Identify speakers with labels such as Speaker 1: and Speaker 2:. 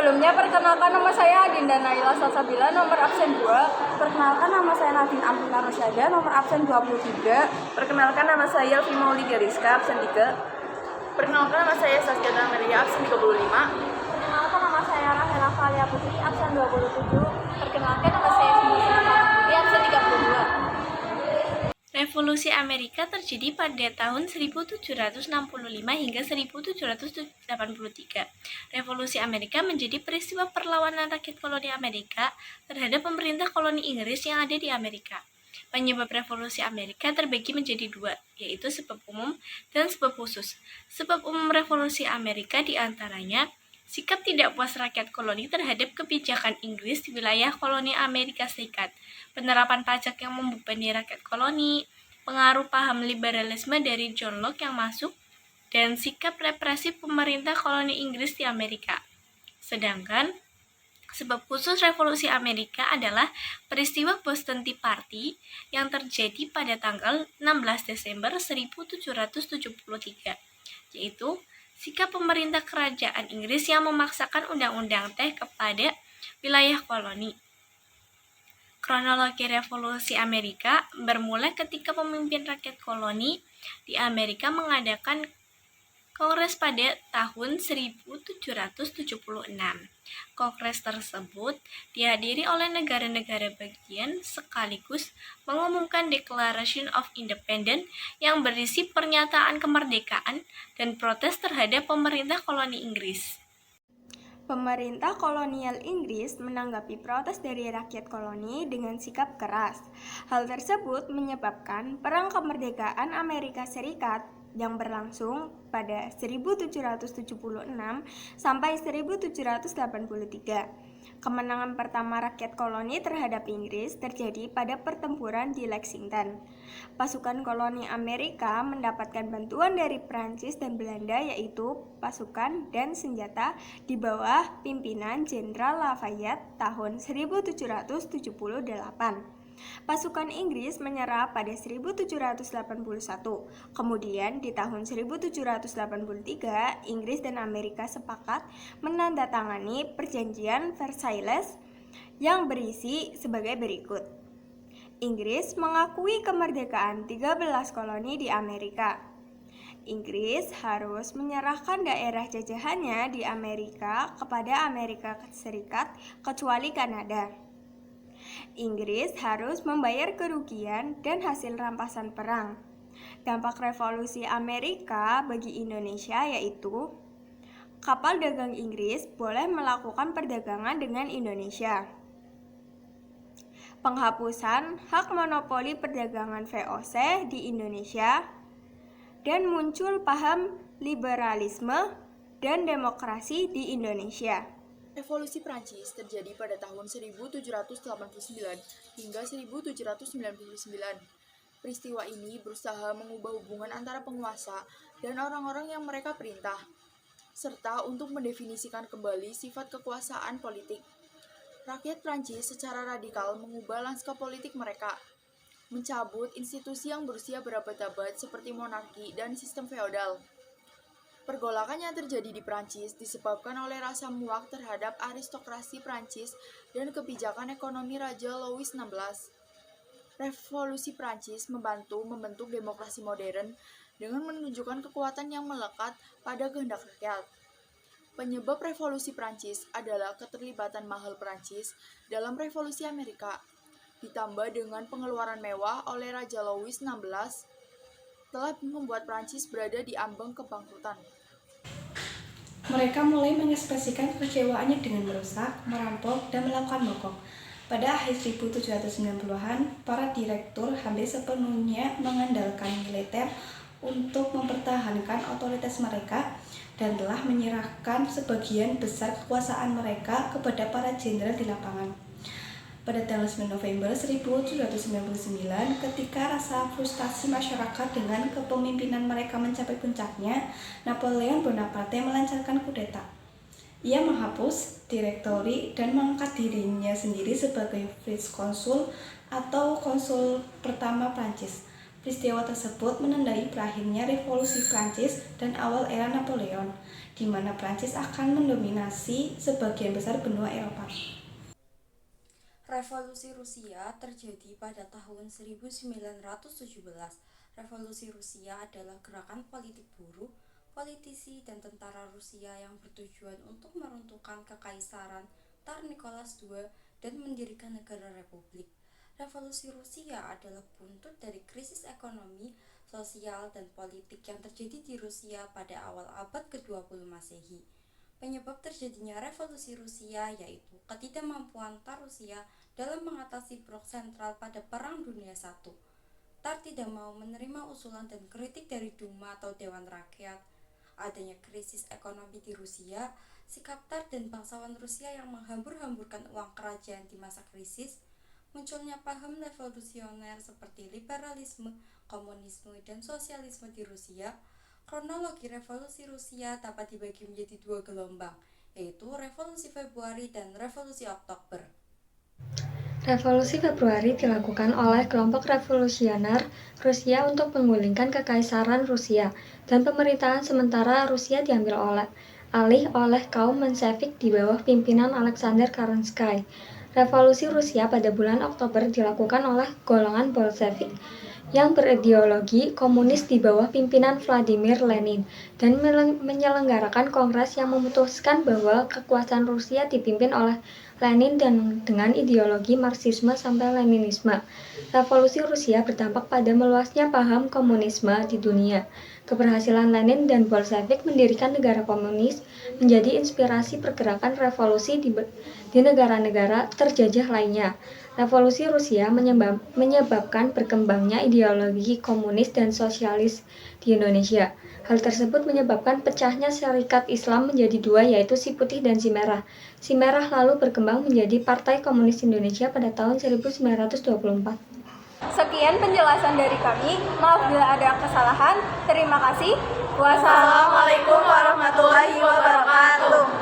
Speaker 1: Sebelumnya, perkenalkan nama saya Adinda Naila Salsabila, nomor absen 2.
Speaker 2: Perkenalkan nama saya Nadine Amrina Rosyada, nomor absen 23.
Speaker 3: Perkenalkan nama saya Elvi Mauli Gariska, absen 3.
Speaker 4: Perkenalkan nama saya Saskia Amelia, absen 35.
Speaker 2: Perkenalkan nama saya Rahela Valia Putri, absen 27.
Speaker 1: Perkenalkan nama saya Sinta Putri, absen 32.
Speaker 5: Revolusi Amerika terjadi pada tahun 1765 hingga 1783. Revolusi Amerika menjadi peristiwa perlawanan rakyat koloni Amerika terhadap pemerintah koloni Inggris yang ada di Amerika. Penyebab revolusi Amerika terbagi menjadi dua, yaitu sebab umum dan sebab khusus. Sebab umum revolusi Amerika diantaranya sikap tidak puas rakyat koloni terhadap kebijakan Inggris di wilayah koloni Amerika Serikat, penerapan pajak yang membebani rakyat koloni, pengaruh paham liberalisme dari John Locke yang masuk, dan sikap represif pemerintah koloni Inggris di Amerika. Sedangkan sebab khusus revolusi Amerika adalah peristiwa Boston Tea Party yang terjadi pada tanggal 16 Desember 1773, yaitu sikap pemerintah kerajaan Inggris yang memaksakan undang-undang teh kepada wilayah koloni. Kronologi revolusi Amerika bermula ketika pemimpin rakyat koloni di Amerika mengadakan kongres pada tahun 1776. Kongres tersebut dihadiri oleh negara-negara bagian sekaligus mengumumkan Declaration of Independence yang berisi pernyataan kemerdekaan dan protes terhadap pemerintah koloni Inggris.
Speaker 2: Pemerintah kolonial Inggris menanggapi protes dari rakyat koloni dengan sikap keras. Hal tersebut menyebabkan Perang Kemerdekaan Amerika Serikat yang berlangsung pada 1776 sampai 1783. Kemenangan pertama rakyat koloni terhadap Inggris terjadi pada pertempuran di Lexington. Pasukan koloni Amerika mendapatkan bantuan dari Prancis dan Belanda, yaitu pasukan dan senjata di bawah pimpinan Jenderal Lafayette tahun 1778. Pasukan Inggris menyerah pada 1781. Kemudian di tahun 1783, Inggris dan Amerika sepakat menandatangani Perjanjian Versailles yang berisi sebagai berikut. Inggris mengakui kemerdekaan 13 koloni di Amerika. Inggris harus menyerahkan daerah jajahannya di Amerika kepada Amerika Serikat kecuali Kanada. Inggris harus membayar kerugian dan hasil rampasan perang. Dampak revolusi Amerika bagi Indonesia yaitu kapal dagang Inggris boleh melakukan perdagangan dengan Indonesia. Penghapusan hak monopoli perdagangan VOC di Indonesia, dan muncul paham liberalisme dan demokrasi di Indonesia.
Speaker 4: Revolusi Prancis terjadi pada tahun 1789 hingga 1799. Peristiwa ini berusaha mengubah hubungan antara penguasa dan orang-orang yang mereka perintah, serta untuk mendefinisikan kembali sifat kekuasaan politik. Rakyat Prancis secara radikal mengubah lanskap politik mereka, mencabut institusi yang berusia berabad-abad seperti monarki dan sistem feodal. Pergolakan yang terjadi di Prancis disebabkan oleh rasa muak terhadap aristokrasi Prancis dan kebijakan ekonomi Raja Louis XVI. Revolusi Prancis membantu membentuk demokrasi modern dengan menunjukkan kekuatan yang melekat pada kehendak rakyat. Penyebab revolusi Prancis adalah keterlibatan mahal Prancis dalam revolusi Amerika, ditambah dengan pengeluaran mewah oleh Raja Louis XVI telah membuat Prancis berada di ambang kebangkrutan.
Speaker 6: Mereka mulai mengekspresikan kekecewaannya dengan merusak, merampok, dan melakukan mogok. Pada akhir 1790-an, para direktur hampir sepenuhnya mengandalkan militer untuk mempertahankan otoritas mereka dan telah menyerahkan sebagian besar kekuasaan mereka kepada para jenderal di lapangan. Pada tanggal 9 November 1799, ketika rasa frustasi masyarakat dengan kepemimpinan mereka mencapai puncaknya, Napoleon Bonaparte melancarkan kudeta. Ia menghapus direktori dan mengangkat dirinya sendiri sebagai Vice Konsul atau konsul pertama Prancis. Peristiwa tersebut menandai berakhirnya Revolusi Prancis dan awal era Napoleon, di mana Prancis akan mendominasi sebagian besar benua Eropa.
Speaker 7: Revolusi Rusia terjadi pada tahun 1917. Revolusi Rusia adalah gerakan politik buruh, politisi, dan tentara Rusia yang bertujuan untuk meruntuhkan kekaisaran Tsar Nicholas II dan mendirikan negara republik. Revolusi Rusia adalah buntut dari krisis ekonomi, sosial, dan politik yang terjadi di Rusia pada awal abad ke-20 Masehi. Penyebab terjadinya revolusi Rusia yaitu ketidakmampuan Tsar Rusia dalam mengatasi blok sentral pada Perang Dunia I. Tsar tidak mau menerima usulan dan kritik dari Duma atau Dewan Rakyat. Adanya krisis ekonomi di Rusia, sikap Tsar dan bangsawan Rusia yang menghambur-hamburkan uang kerajaan di masa krisis, munculnya paham revolusioner seperti liberalisme, komunisme, dan sosialisme di Rusia. Kronologi revolusi Rusia dapat dibagi menjadi dua gelombang, yaitu Revolusi Februari dan Revolusi Oktober.
Speaker 8: Revolusi Februari dilakukan oleh kelompok revolusioner Rusia untuk menggulingkan kekaisaran Rusia, dan pemerintahan sementara Rusia diambil alih oleh kaum Menshevik di bawah pimpinan Alexander Kerensky. Revolusi Rusia pada bulan Oktober dilakukan oleh golongan Bolshevik yang berideologi komunis di bawah pimpinan Vladimir Lenin dan menyelenggarakan kongres yang memutuskan bahwa kekuasaan Rusia dipimpin oleh Lenin dan dengan ideologi Marxisme sampai Leninisme. Revolusi Rusia berdampak pada meluasnya paham komunisme di dunia. Keberhasilan Lenin dan Bolshevik mendirikan negara komunis menjadi inspirasi pergerakan revolusi di negara-negara terjajah lainnya. Revolusi Rusia menyebabkan berkembangnya ideologi komunis dan sosialis di Indonesia. Hal tersebut menyebabkan pecahnya Syarikat Islam menjadi dua, yaitu Si Putih dan Si Merah. Si Merah lalu berkembang menjadi Partai Komunis Indonesia pada tahun 1924.
Speaker 1: Sekian penjelasan dari kami. Maaf bila ada kesalahan. Terima kasih.
Speaker 3: Wassalamualaikum warahmatullahi wabarakatuh.